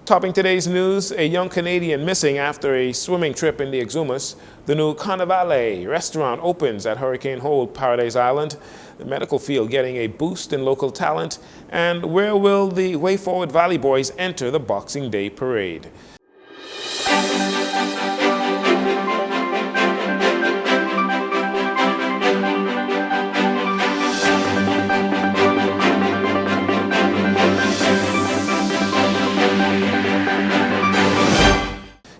Topping today's news, a young Canadian missing after a swimming trip in the Exumas. The new Carnivale restaurant opens at Hurricane Hole, Paradise Island. The medical field getting a boost in local talent. And where will the Way Forward Valley boys enter the Boxing Day parade?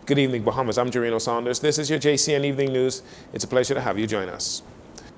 Good evening, Bahamas. I'm Jcn. This is your JCN Evening News. It's a pleasure to have you join us.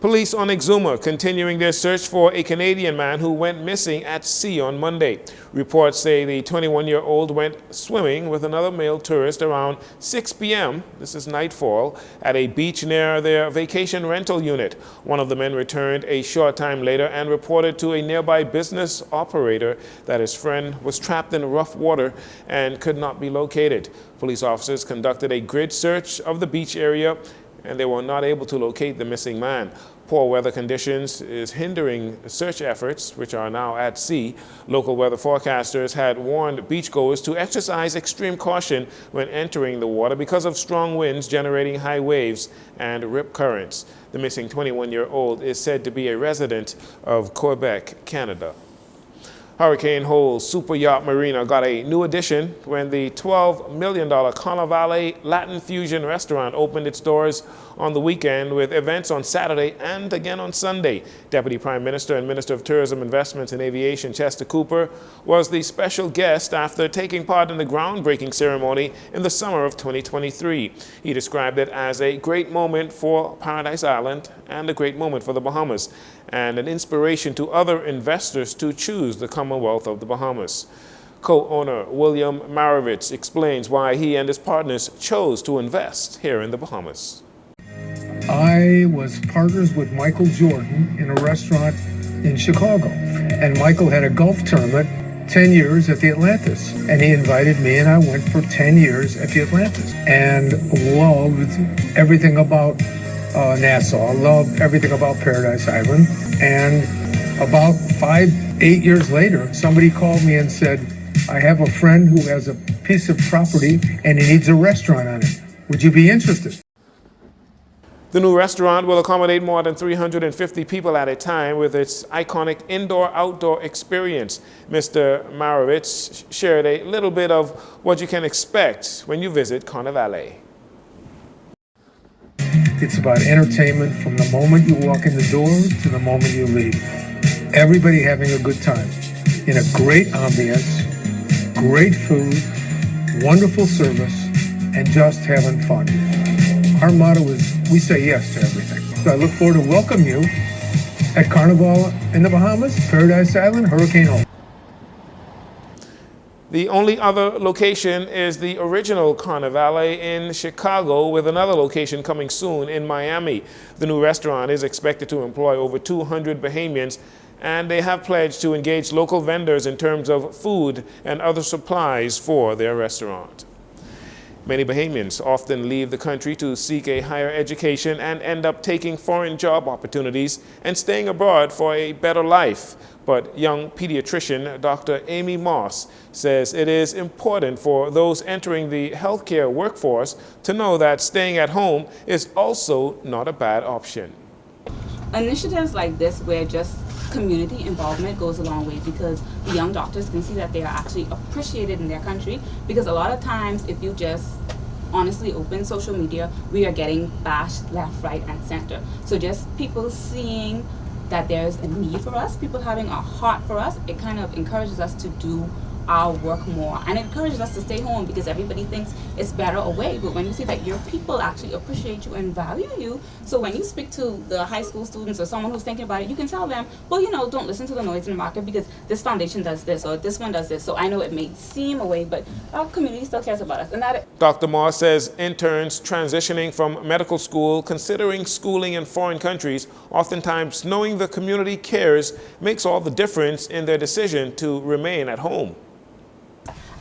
Police on Exuma continuing their search for a Canadian man who went missing at sea on Monday. Reports say the 21-year-old went swimming with another male tourist around 6 p.m., this is nightfall, at a beach near their vacation rental unit. One of the men returned a short time later and reported to a nearby business operator that his friend was trapped in rough water and could not be located. Police officers conducted a grid search of the beach area, and they were not able to locate the missing man. Poor weather conditions is hindering search efforts, which are now at sea. Local weather forecasters had warned beachgoers to exercise extreme caution when entering the water because of strong winds generating high waves and rip currents. The missing 21-year-old is said to be a resident of Quebec, Canada. Hurricane Hole Super Yacht Marina got a new addition when the $12 million Carnivale Latin Fusion restaurant opened its doors on the weekend with events on Saturday and again on Sunday. Deputy Prime Minister and Minister of Tourism, Investments and Aviation Chester Cooper was the special guest after taking part in the groundbreaking ceremony in the summer of 2023. He described it as a great moment for Paradise Island and a great moment for the Bahamas, and an inspiration to other investors to choose the Commonwealth of the Bahamas. Co-owner William Marovitz explains why he and his partners chose to invest here in the Bahamas. I was partners with Michael Jordan in a restaurant in Chicago, and Michael had a golf tournament 10 years at the Atlantis, and he invited me, and I went for 10 years at the Atlantis and loved everything about Nassau, loved everything about Paradise Island. And about 8 years later, somebody called me and said, I have a friend who has a piece of property and he needs a restaurant on it. Would you be interested? The new restaurant will accommodate more than 350 people at a time with its iconic indoor-outdoor experience. Mr. Marovitz shared a little bit of what you can expect when you visit Carnivale. It's about entertainment from the moment you walk in the door to the moment you leave. Everybody having a good time in a great ambience, great food, wonderful service, and just having fun. Our motto is, we say yes to everything. So I look forward to welcome you at Carnival in the Bahamas, Paradise Island, Hurricane Hole. The only other location is the original Carnivale in Chicago, with another location coming soon in Miami. The new restaurant is expected to employ over 200 Bahamians, and they have pledged to engage local vendors in terms of food and other supplies for their restaurant. Many Bahamians often leave the country to seek a higher education and end up taking foreign job opportunities and staying abroad for a better life. But young pediatrician Dr. Amy Moss says it is important for those entering the healthcare workforce to know that staying at home is also not a bad option. Initiatives like this, where just community involvement goes a long way, because the young doctors can see that they are actually appreciated in their country. Because a lot of times, if you just honestly open social media, we are getting bashed left, right, and center. So just people seeing that there's a need for us, people having a heart for us, it kind of encourages us to do our work more, and it encourages us to stay home, because everybody thinks it's better away. But when you see that your people actually appreciate you and value you, so when you speak to the high school students or someone who's thinking about it, you can tell them, well, you know, don't listen to the noise in the market, because this foundation does this or this one does this. So I know it may seem away, but our community still cares about us. And that Dr. Moss says interns transitioning from medical school, considering schooling in foreign countries, oftentimes knowing the community cares makes all the difference in their decision to remain at home.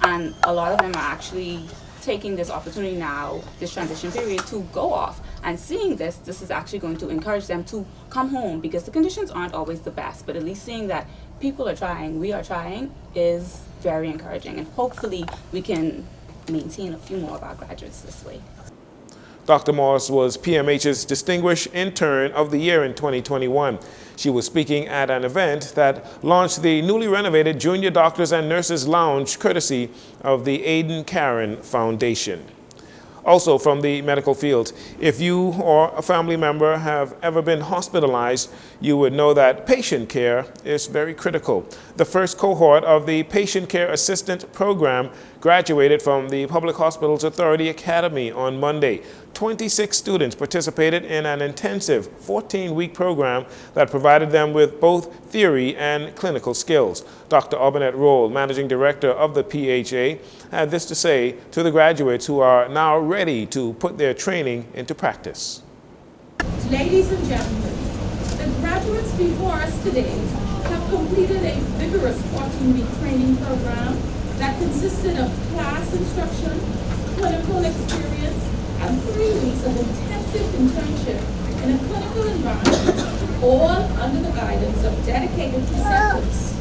And a lot of them are actually taking this opportunity now, this transition period, to go off. And seeing this is actually going to encourage them to come home, because the conditions aren't always the best. But at least seeing that people are trying, we are trying, is very encouraging, and hopefully we can maintain a few more of our graduates this way. Dr. Morris was PMH's Distinguished Intern of the Year in 2021. She was speaking at an event that launched the newly renovated Junior Doctors and Nurses Lounge courtesy of the Aiden Karen Foundation. Also from the medical field, if you or a family member have ever been hospitalized, you would know that patient care is very critical. The first cohort of the Patient Care Assistant Program graduated from the Public Hospitals Authority Academy on Monday. 26 students participated in an intensive 14-week program that provided them with both theory and clinical skills. Dr. Aubenette Roll, Managing Director of the PHA, had this to say to the graduates who are now ready to put their training into practice. Ladies and gentlemen, the graduates before us today have completed a vigorous 14-week training program that consisted of class instruction, clinical experience, and 3 weeks of intensive internship in a clinical environment, all under the guidance of dedicated preceptors.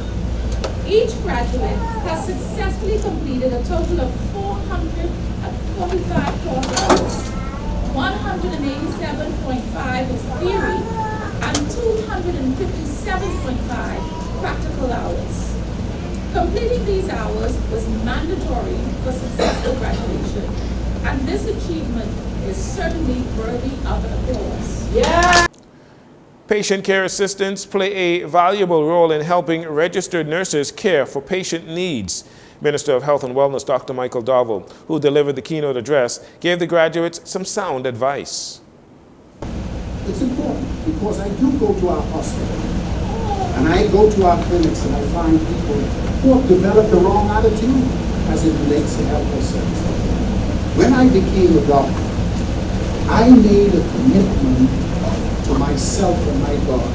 Each graduate has successfully completed a total of 445 course hours. 187.5 is theory and 257.5 practical hours. Completing these hours was mandatory for successful graduation, and this achievement is certainly worthy of an applause. Yeah. Patient care assistants play a valuable role in helping registered nurses care for patient needs. Minister of Health and Wellness, Dr. Michael Darville, who delivered the keynote address, gave the graduates some sound advice. It's important because I do go to our hospital and I go to our clinics and I find people who have developed the wrong attitude as it relates to healthcare services. When I became a doctor, I made a commitment to myself and my God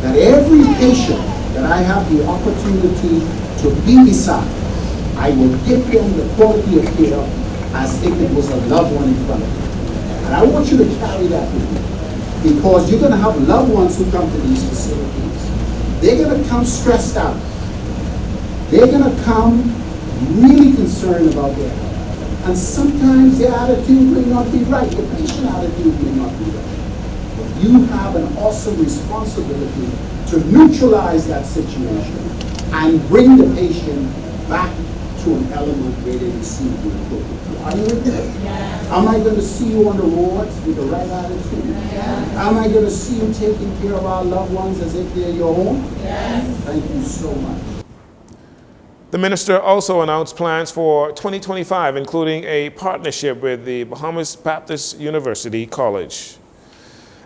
that every patient that I have the opportunity to be beside, I will give them the quality of care as if it was a loved one in front of me. And I want you to carry that with you, because you're going to have loved ones who come to these facilities. They're going to come stressed out. They're going to come really concerned about their health. And sometimes their attitude may not be right. The patient attitude may not be right. But you have an awesome responsibility to neutralize that situation and bring the patient back to an element where they receive the appropriate care. Are you with me? Yes. Am I going to see you on the wards with the right attitude? Yes. Am I going to see you taking care of our loved ones as if they're your own? Yes. Thank you so much. The minister also announced plans for 2025, including a partnership with the Bahamas Baptist University College.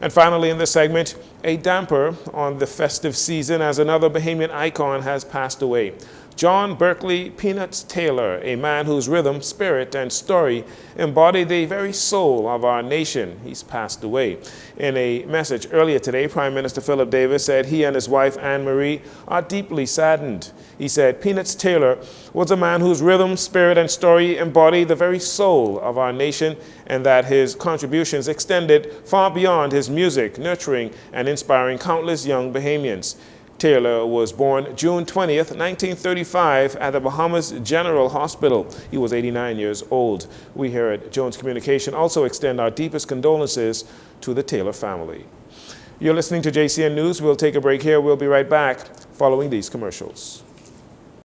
And finally in this segment, a damper on the festive season as another Bahamian icon has passed away. John Berkeley Peanuts Taylor, a man whose rhythm, spirit, and story embody the very soul of our nation, he's passed away. In a message earlier today, Prime Minister Philip Davis said he and his wife Anne Marie are deeply saddened. He said Peanuts Taylor was a man whose rhythm, spirit, and story embody the very soul of our nation, and that his contributions extended far beyond his music, nurturing and inspiring countless young Bahamians. Taylor was born June 20th, 1935 at the Bahamas General Hospital. He was 89 years old. We here at Jones Communication also extend our deepest condolences to the Taylor family. You're listening to JCN News. We'll take a break here. We'll be right back following these commercials.